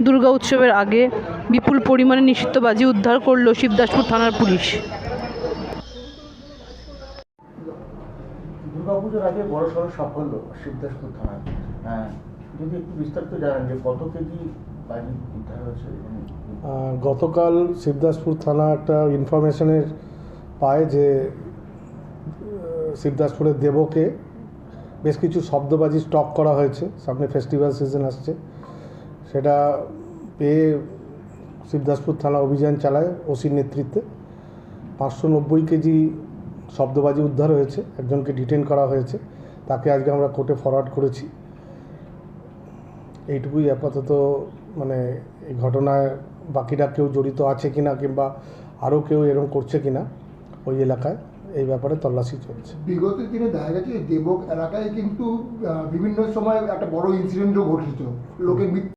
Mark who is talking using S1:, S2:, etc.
S1: দুর্গা উৎসবের আগে বিপুল পরিমাণে নিষিদ্ধ বাজি উদ্ধার করল শিবদাসপুর থানার পুলিশ।
S2: দুর্গাপুজোর আগে বড় সড়ো সাফল্য শিবদাসপুর থানায়। যদি একটু বিস্তারিত জানান যে কত কেজি বাজি উদ্ধার হয়েছে।
S3: গতকাল শিবদাসপুর থানা একটা ইনফরমেশনের পায় যে শিবদাসপুরের দেবকে বেশ কিছু শব্দবাজি স্টক করা হয়েছে, সামনে ফেস্টিভ্যাল সিজন আসছে। সেটা পেয়ে শিবদাসপুর থানা অভিযান চালায় ওসির নেতৃত্বে। 590 কেজি শব্দবাজি উদ্ধার হয়েছে, একজনকে ডিটেন করা হয়েছে, তাকে আজকে আমরা কোর্টে ফরওয়ার্ড করেছি। এইটুকুই আপাতত। মানে এই ঘটনায় বাকিরা কেউ জড়িত আছে কিনা কিংবা আরও কেউ এরকম করছে কিনা ওই এলাকায়, এই ব্যাপারে তল্লাশি চলছে।
S4: বিগত দিনে দেখা গেছে দেবক এলাকায় কিন্তু বিভিন্ন সময় একটা বড় ইনসিডেন্টও ঘটেছিল, লোকের মৃত্যু